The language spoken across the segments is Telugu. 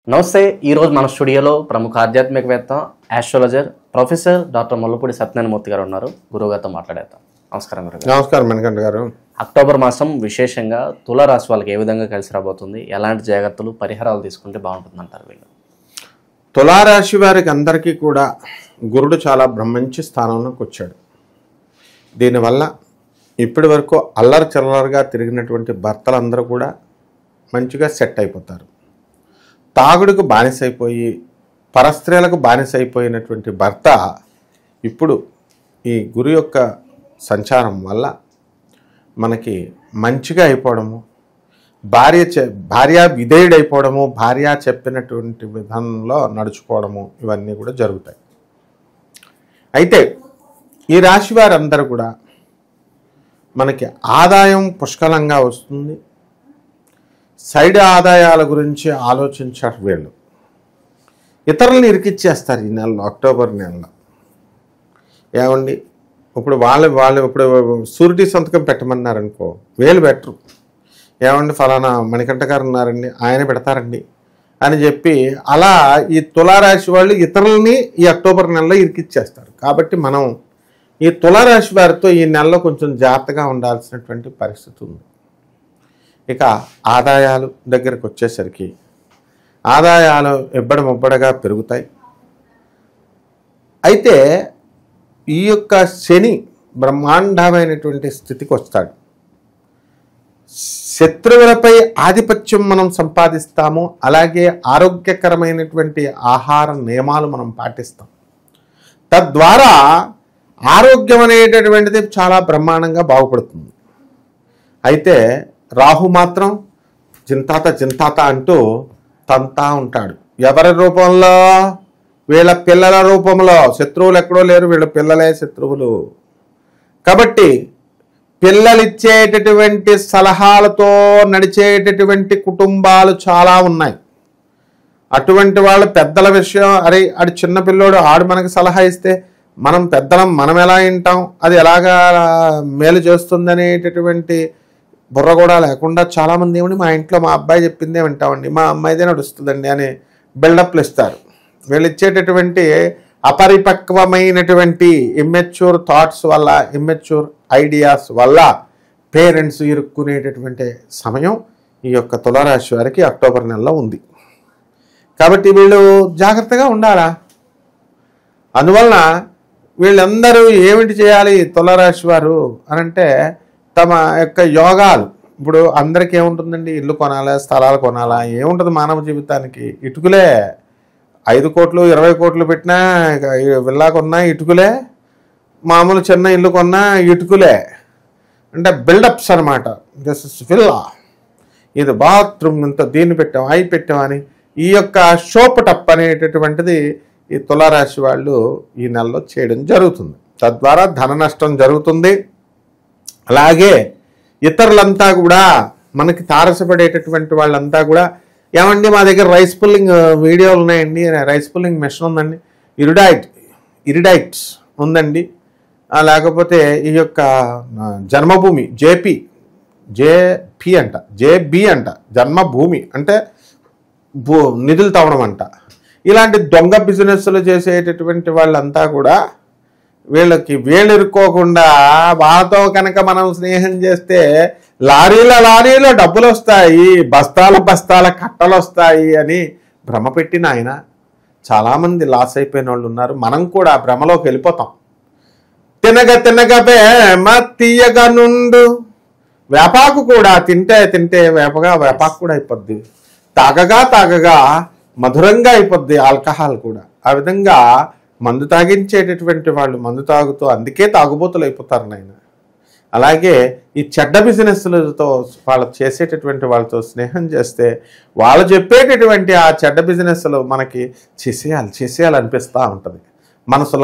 నమస్తే. ఈరోజు మన స్టూడియోలో ప్రముఖ ఆధ్యాత్మికవేత్త astrologer professor doctor Mullapudi Satyanarayana Murthy గారు ఉన్నారు. గురువుగారితో మాట్లాడేద్దాం. నమస్కారం గురుగారు. నమస్కారం మణికంఠ గారు. అక్టోబర్ మాసం విశేషంగా తులారాశి వాళ్ళకి ఏ విధంగా కలిసి రాబోతుంది, ఎలాంటి జాగ్రత్తలు పరిహారాలు తీసుకుంటే బాగుంటుంది అంటారు వీళ్ళు? తులారాశి వారికి అందరికీ కూడా గురుడు చాలా మంచి స్థానంలోకి వచ్చాడు. దీనివల్ల ఇప్పటి వరకు అల్లరి చిల్లరగా తిరిగినటువంటి భర్తలందరూ కూడా మంచిగా సెట్ అయిపోతారు. తాగుడుకు బానిసైపోయి పరస్త్రీలకు బానిసైపోయినటువంటి భర్త ఇప్పుడు ఈ గురు యొక్క సంచారం వల్ల మనకి మంచిగా అయిపోవడము, భార్య విధేయుడైపోవడము, భార్య చెప్పినటువంటి విధానంలో నడుచుకోవడము, ఇవన్నీ కూడా జరుగుతాయి. అయితే ఈ రాశి వారందరూ కూడా మనకి ఆదాయం పుష్కలంగా వస్తుంది. సైడ్ ఆదాయాల గురించి ఆలోచించారు వీళ్ళు. ఇతరులను ఇరికిచ్చేస్తారు ఈ నెలలో, అక్టోబర్ నెలలో. ఏమండి, ఇప్పుడు వాళ్ళు ఇప్పుడు షూరిటీ సంతకం పెట్టమన్నారనుకో, వీళ్ళు పెట్టరు. ఏమండి, ఫలానా మణికంఠ గారు ఉన్నారండి, ఆయన పెడతారండి అని చెప్పి అలా ఈ తులారాశి వాళ్ళు ఇతరులని ఈ అక్టోబర్ నెలలో ఇరికిచ్చేస్తారు. కాబట్టి మనం ఈ తులారాశి వారితో ఈ నెలలో కొంచెం జాగ్రత్తగా ఉండాల్సినటువంటి పరిస్థితి ఉంది. ఇక ఆదాయాలు దగ్గరకు వచ్చేసరికి ఆదాయాలు ముబ్బడగా పెరుగుతాయి. అయితే ఈ యొక్క శని బ్రహ్మాండమైనటువంటి స్థితికి వస్తాడు. శత్రువులపై ఆధిపత్యం మనం సంపాదిస్తాము. అలాగే ఆరోగ్యకరమైనటువంటి ఆహార నియమాలు మనం పాటిస్తాం. తద్వారా ఆరోగ్యం అనేటటువంటిది చాలా బ్రహ్మాండంగా బాగుపడుతుంది. అయితే రాహు మాత్రం చింతాత అంటూ తంతా ఉంటాడు. ఎవరి రూపంలో? వీళ్ళ పిల్లల రూపంలో. శత్రువులు ఎక్కడో లేరు, వీళ్ళ పిల్లలే శత్రువులు. కాబట్టి పిల్లలిచ్చేటటువంటి సలహాలతో నడిచేటటువంటి కుటుంబాలు చాలా ఉన్నాయి. అటువంటి వాళ్ళు పెద్దల విషయం, అరే ఆడు చిన్నపిల్లోడు, ఆడు మనకి సలహా ఇస్తే మనం పెద్దలం, మనం ఎలా వింటాం, అది ఎలాగా మేలు చేస్తుంది అనేటటువంటి బుర్ర కూడా లేకుండా చాలామంది ఏమండి, మా ఇంట్లో మా అబ్బాయి చెప్పిందే వింటామండి, మా అమ్మాయిదే నడుస్తుందండి అని బిల్డప్లు ఇస్తారు. వీళ్ళు ఇచ్చేటటువంటి అపరిపక్వమైనటువంటి ఇమ్మెచ్యూర్ థాట్స్ వల్ల, ఇమ్మెచ్యూర్ ఐడియాస్ వల్ల పేరెంట్స్ ఇరుక్కునేటటువంటి సమయం ఈ యొక్క తులారాశి వారికి అక్టోబర్ నెలలో ఉంది. కాబట్టి వీళ్ళు జాగ్రత్తగా ఉండాలా. అందువలన వీళ్ళందరూ ఏమిటి చేయాలి తులారాశి వారు అనంటే, తమ యొక్క యోగాలు. ఇప్పుడు అందరికీ ఏముంటుందండి, ఇల్లు కొనాలా, స్థలాలు కొనాలా, ఏముంటుంది మానవ జీవితానికి? ఇటుకులే. 5 కోట్లు 20 కోట్లు పెట్టినా విల్లా కొన్నా ఇటుకులే, మామూలు చిన్న ఇల్లు కొన్నా ఇటుకులే. అంటే బిల్డప్స్ అనమాట. దిస్ ఇస్ విల్లా, ఇది బాత్రూమ్, ఇంత దీన్ని పెట్టాం, అవి పెట్టామని ఈ యొక్క షోపటప్ అనేటటువంటిది ఈ తులారాశి వాళ్ళు ఈ నెలలో చేయడం జరుగుతుంది. తద్వారా ధన నష్టం జరుగుతుంది. అలాగే ఇతరులంతా కూడా మనకి తారసపడేటటువంటి వాళ్ళంతా కూడా, ఏమండి మా దగ్గర రైస్ పుల్లింగ్ వీడియోలు ఉన్నాయండి, రైస్ పుల్లింగ్ మెషిన్ ఉందండి, ఇరిడైట్స్ ఉందండి, లేకపోతే ఈ యొక్క జన్మభూమి జేపీ అంట జన్మభూమి అంటే నిధులు తవ్వడం అంట. ఇలాంటి దొంగ బిజినెస్లు చేసేటటువంటి వాళ్ళంతా కూడా వీళ్ళకి వేళ్ళిరుక్కోకుండా వాళ్ళతో కనుక మనం స్నేహం చేస్తే లారీల డబ్బులు వస్తాయి, బస్తాల కట్టలు వస్తాయి అని భ్రమ పెట్టిన ఆయన చాలామంది లాస్ అయిపోయిన వాళ్ళు ఉన్నారు. మనం కూడా భ్రమలోకి వెళ్ళిపోతాం. తినగ ప్రేమ తీయగా నుండు, వేపాకు కూడా తింటే వేపాకు కూడా అయిపోద్ది, తాగగా మధురంగా అయిపోద్ది ఆల్కహాల్ కూడా. ఆ విధంగా మందు తాగించేటటువంటి వాళ్ళు మందు తాగుతూ అందుకే తాగుబోతులు అయిపోతారు నాయన. అలాగే ఈ చెడ్డ బిజినెస్లతో వాళ్ళు చేసేటటువంటి వాళ్ళతో స్నేహం చేస్తే వాళ్ళు చెప్పేటటువంటి ఆ చెడ్డ బిజినెస్లు మనకి చేసేయాలి అనిపిస్తూ ఉంటుంది. మనసు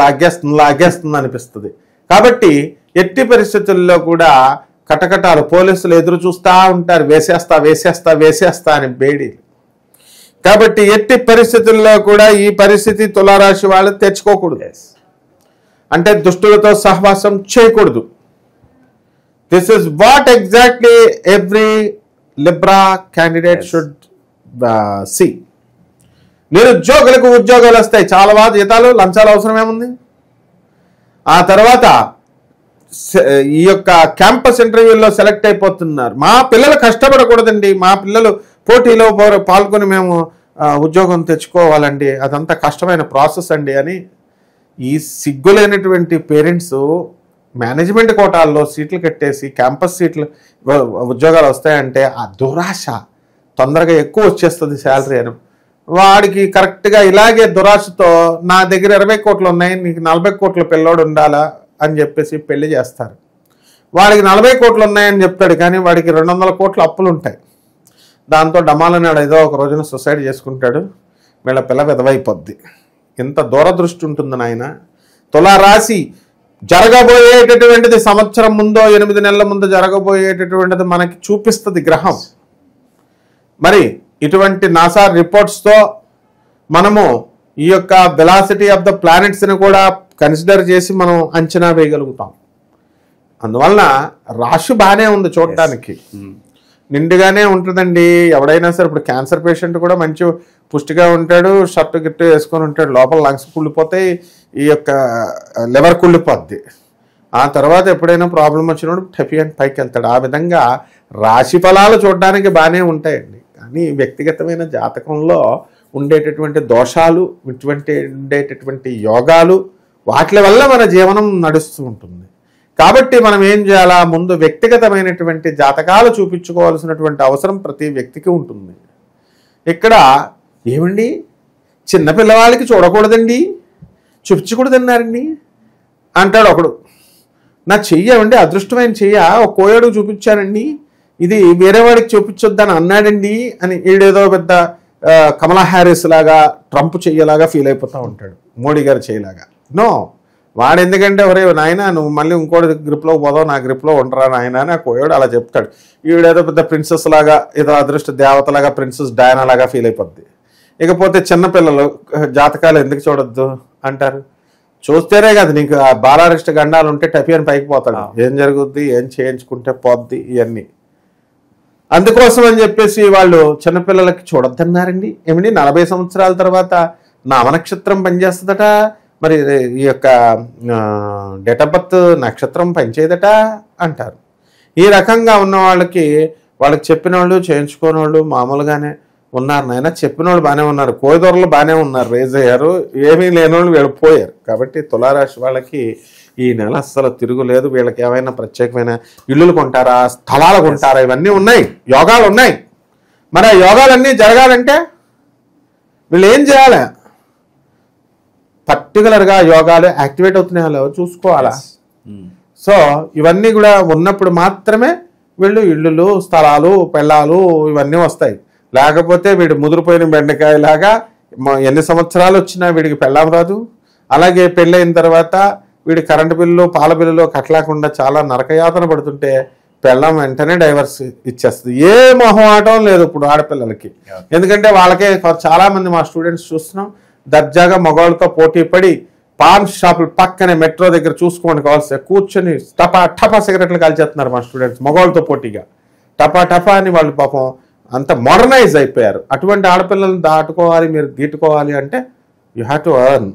లాగేస్తుంది అనిపిస్తుంది. కాబట్టి ఎట్టి పరిస్థితుల్లో కూడా కటకటాలు, పోలీసులు ఎదురు చూస్తూ ఉంటారు, వేసేస్తా అని బేడీ. కాబట్టి ఎట్టి పరిస్థితుల్లో కూడా ఈ పరిస్థితి తులారాశి వాళ్ళు తెచ్చుకోకూడదు. అంటే దుష్టులతో సహవాసం చేయకూడదు. This is what exactly every Libra candidate should see నిరుద్యోగులకు ఉద్యోగాలు వస్తాయి, చాలా బాగా జీతాలు, లంచాలు అవసరం ఏముంది. ఆ తర్వాత ఈ యొక్క క్యాంపస్ ఇంటర్వ్యూల్లో సెలెక్ట్ అయిపోతున్నారు. మా పిల్లలు కష్టపడకూడదండి, మా పిల్లలు పోటీలో పాల్గొని మేము ఉద్యోగం తెచ్చుకోవాలండి, అదంతా కష్టమైన ప్రాసెస్ అండి అని ఈ సిగ్గులేనటువంటి పేరెంట్స్ మేనేజ్మెంట్ కోటాల్లో సీట్లు కట్టేసి క్యాంపస్ సీట్లు ఉద్యోగాలు వస్తాయంటే ఆ దురాశ, తొందరగా ఎక్కువ వచ్చేస్తుంది శాలరీ అని వాడికి కరెక్ట్గా ఇలాగే దురాశతో నా దగ్గర 20 కోట్లు ఉన్నాయి, నీకు 40 కోట్ల పిల్లోడు ఉండాలా అని చెప్పేసి పెళ్లి చేస్తారు. వాడికి 40 కోట్లు ఉన్నాయని చెప్తాడు, కానీ వాడికి 200 కోట్ల అప్పులు ఉంటాయి. దాంతో డమాలనాడు ఏదో ఒక రోజున సూసైడ్ చేసుకుంటాడు, వీళ్ళ పిల్ల విధవైపోద్ది. ఇంత దూరదృష్టి ఉంటుంది నాయన. తులారాశి జరగబోయేటటువంటిది సంవత్సరం ముందో 8 నెలల ముందు జరగబోయేటటువంటిది మనకి చూపిస్తుంది గ్రహం. మరి ఇటువంటి నాసా రిపోర్ట్స్తో మనము ఈ యొక్క వెలాసిటీ ఆఫ్ ద ప్లానెట్స్ని కూడా కన్సిడర్ చేసి మనం అంచనా వేయగలుగుతాం. అందువలన రాశి బాగానే ఉంది, చూడటానికి నిండుగానే ఉంటుందండి. ఎవడైనా సరే ఇప్పుడు క్యాన్సర్ పేషెంట్ కూడా మంచి పుష్టిగా ఉంటాడు, షర్ట్ గిట్టు వేసుకొని ఉంటాడు, లోపల లంగ్స్ కుళ్ళిపోతాయి, ఈ యొక్క లివర్ కుళ్ళిపోద్ది. ఆ తర్వాత ఎప్పుడైనా ప్రాబ్లం వచ్చినప్పుడు టెపి అని పైకి వెళ్తాడు. ఆ విధంగా రాశి ఫలాలు చూడడానికి బాగానే ఉంటాయండి, కానీ వ్యక్తిగతమైన జాతకంలో ఉండేటటువంటి దోషాలు, ఉండేటటువంటి యోగాలు, వాటి వల్ల మన జీవనం నడుస్తూ ఉంటుంది. కాబట్టి మనం ఏం చేయాలా, ముందు వ్యక్తిగతమైనటువంటి జాతకాలు చూపించుకోవాల్సినటువంటి అవసరం ప్రతి వ్యక్తికి ఉంటుంది. ఇక్కడ ఏమండి చిన్న పిల్లవాళ్ళకి చూడకూడదండి, చూపించకూడదన్నారండి అంటాడు ఒకడు. నా చెయ్యమండి అదృష్టమైన చెయ్య ఒక కోయడు చూపించానండి, ఇది వేరే వాడికి చూపించొద్దని అన్నాడండి అని వీడేదో పెద్ద కమలా హ్యారిస్ లాగా, ట్రంప్ చెయ్యలాగా ఫీల్ అయిపోతూ ఉంటాడు, మోడీ గారు చెయ్యలాగా. నో, వాడు ఎందుకంటే ఒరే నాయన నువ్వు మళ్ళీ ఇంకోటి గ్రిప్లో పోదావు, నా గ్రిప్లో ఉండరా నాయన అని ఆ కోయడు అలా చెప్తాడు. ఈవిడేదో పెద్ద ప్రిన్సెస్ లాగా, ఏదో అదృష్ట దేవతలాగా, ప్రిన్సెస్ డయానా లాగా ఫీల్ అయిపోద్ది. ఇకపోతే చిన్నపిల్లలు జాతకాలు ఎందుకు చూడొద్దు అంటారు. చూస్తేనే కదా నీకు ఆ బాలారిష్ట గండాలు ఉంటే టపి అని పైకి పోతాడు, ఏం జరుగుద్ది, ఏం చేయించుకుంటే పోద్ది, ఇవన్నీ. అందుకోసం అని చెప్పేసి వాళ్ళు చిన్నపిల్లలకి చూడొద్దన్నారండి. ఏమిటి 40 సంవత్సరాల తర్వాత నామనక్షత్రం పనిచేస్తుందట, మరి ఈ యొక్క డేట్ ఆఫ్ బర్త్ నక్షత్రం పనిచేయదట అంటారు. ఈ రకంగా ఉన్న వాళ్ళకి చెప్పిన వాళ్ళు చేయించుకోని వాళ్ళు మామూలుగానే ఉన్నారు నాయన. చెప్పిన వాళ్ళు బాగానే ఉన్నారు, కోయదొరలు బాగానే ఉన్నారు, రేజ్ అయ్యారు, ఏమీ లేని వాళ్ళు వెళ్ళిపోయారు. కాబట్టి తులారాశి వాళ్ళకి ఈ నెల అస్సలు తిరుగులేదు. వీళ్ళకి ఏమైనా ప్రత్యేకమైన ఇల్లులు కొంటారా, స్థలాలు కొంటారా, ఇవన్నీ ఉన్నాయి, యోగాలు ఉన్నాయి. మరి ఆ యోగాలన్నీ జరగాలంటే వీళ్ళు ఏం చేయాలి, పర్టికులర్గా యోగాలు యాక్టివేట్ అవుతున్నాయో చూసుకోవాలా. సో ఇవన్నీ కూడా ఉన్నప్పుడు మాత్రమే వీళ్ళు ఇళ్ళు, స్థలాలు, పెళ్ళాలు ఇవన్నీ వస్తాయి. లేకపోతే వీడు ముదిరిపోయిన బెండకాయలాగా ఎన్ని సంవత్సరాలు వచ్చినా వీడికి పెళ్ళాం రాదు. అలాగే పెళ్ళైన తర్వాత వీడి కరెంటు బిల్లు, పాల బిల్లులో కట్టలేకుండా చాలా నరకయాతన పడుతుంటే పెళ్ళం వెంటనే డైవర్స్ ఇచ్చేస్తుంది. ఏ మొహమాటం లేదు ఇప్పుడు ఆడపిల్లలకి. ఎందుకంటే వాళ్ళకే చాలా మంది మా స్టూడెంట్స్ చూస్తున్నాం, దర్జాగా మగవాళ్ళతో పోటీ పడి పాన్ షాపులు పక్కనే మెట్రో దగ్గర చూసుకోమని కావాల్సి కూర్చొని టపా టపా సిగరెట్లు కాల్చేస్తున్నారు మా స్టూడెంట్స్, మగవాళ్ళతో పోటీగా టపా టపా అని. వాళ్ళు పాపం అంత మోడర్నైజ్ అయిపోయారు. అటువంటి ఆడపిల్లలను దాటుకోవాలి, మీరు గీటుకోవాలి అంటే you have to earn.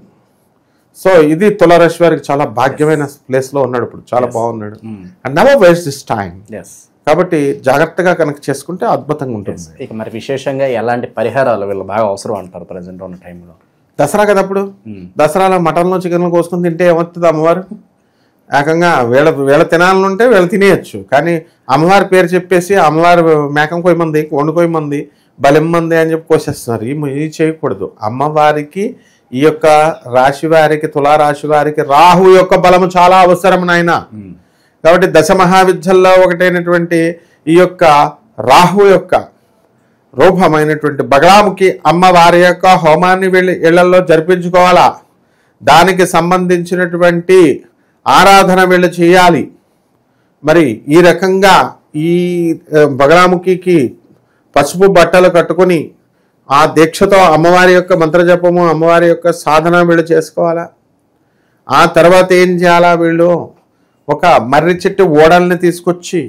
So ఇది తులారాశి వారికి చాలా భాగ్యమైన ప్లేస్లో ఉన్నాడు ఇప్పుడు, చాలా బాగున్నాడు. And never waste this time. కాబట్టి జాగ్రత్తగా కనుక చేసుకుంటే అద్భుతంగా ఉంటుంది. ఇక మరి విశేషంగా ఎలాంటి పరిహారాలు వీళ్ళు బాగా అవసరం అంటారు ప్రజెంట్ ఉన్న టైంలో? దసరా కదా, అప్పుడు దసరాలో మటన్లో చికెన్లో కోసుకొని తింటే ఏమవుతుంది, అమ్మవారు ఏకంగా వీళ్ళ తినాలనుంటే వీళ్ళు తినేయచ్చు. కానీ అమ్మవారి పేరు చెప్పేసి అమ్మవారు మేకం కొయ్యమంది, వండుకోయమంది, బలిమ్మంది అని చెప్పి కోసేస్తున్నారు. ఇది చేయకూడదు. అమ్మవారికి ఈ యొక్క రాశి వారికి, తులారాశి వారికి రాహు యొక్క బలము చాలా అవసరం నాయన. కాబట్టి దశ మహావిద్యల్లో ఒకటైనటువంటి ఈ యొక్క రాహు యొక్క రూపమైనటువంటి బగలాముఖి అమ్మవారి యొక్క హోమాన్ని వీళ్ళు ఇళ్లలో జరిపించుకోవాలా. దానికి సంబంధించినటువంటి ఆరాధన వీళ్ళు చేయాలి. మరి ఈ రకంగా ఈ బగలాముఖికి పసుపు బట్టలు కట్టుకొని ఆ దీక్షతో అమ్మవారి యొక్క మంత్రజపము, అమ్మవారి యొక్క సాధన వీళ్ళు చేసుకోవాలా. ఆ తర్వాత ఏం చేయాలా, వీళ్ళు ఒక మర్రి చెట్టు ఓడల్ని తీసుకొచ్చి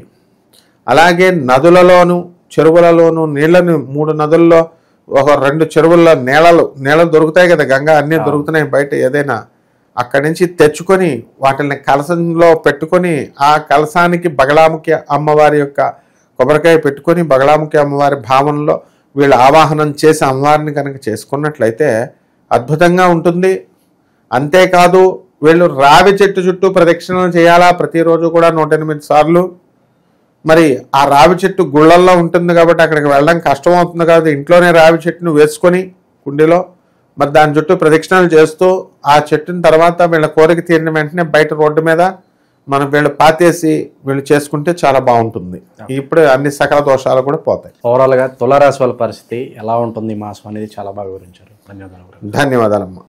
అలాగే నదులలోను చెరువులలోను నీళ్లను 3 నదుల్లో ఒక 2 చెరువుల్లో నీళ్ళలు దొరుకుతాయి కదా, గంగా అన్నీ దొరుకుతున్నాయి బయట, ఏదైనా అక్కడి నుంచి తెచ్చుకొని వాటిని కలసంలో పెట్టుకొని ఆ కలసానికి బగళాముఖి అమ్మవారి యొక్క కొబ్బరికాయ పెట్టుకొని బగళాముఖి అమ్మవారి భావనలో వీళ్ళు ఆవాహనం చేసి అమ్మవారిని కనుక చేసుకున్నట్లయితే అద్భుతంగా ఉంటుంది. అంతేకాదు వీళ్ళు రావి చెట్టు చుట్టూ ప్రదక్షిణలు చేయాలా ప్రతిరోజు కూడా 108 సార్లు. మరి ఆ రావి చెట్టు గుళ్ళల్లో ఉంటుంది కాబట్టి అక్కడికి వెళ్ళడం కష్టం అవుతుంది కాబట్టి ఇంట్లోనే రావి చెట్టును వేసుకొని కుండీలో మరి దాని చుట్టూ ప్రదక్షిణలు చేస్తూ ఆ చెట్టుని తర్వాత వీళ్ళ కోరిక తీరిన వెంటనే బయట రోడ్డు మీద మనం వీళ్ళు పాతేసి వీళ్ళు చేసుకుంటే చాలా బాగుంటుంది. ఇప్పుడు అన్ని సకల దోషాలు కూడా పోతాయి. ఓవరాల్గా తులారాశి వాళ్ళ పరిస్థితి ఎలా ఉంటుంది ఈ మాసం అనేది చాలా బాగా వివరించారు. ధన్యవాదాలు. ధన్యవాదాలమ్మా.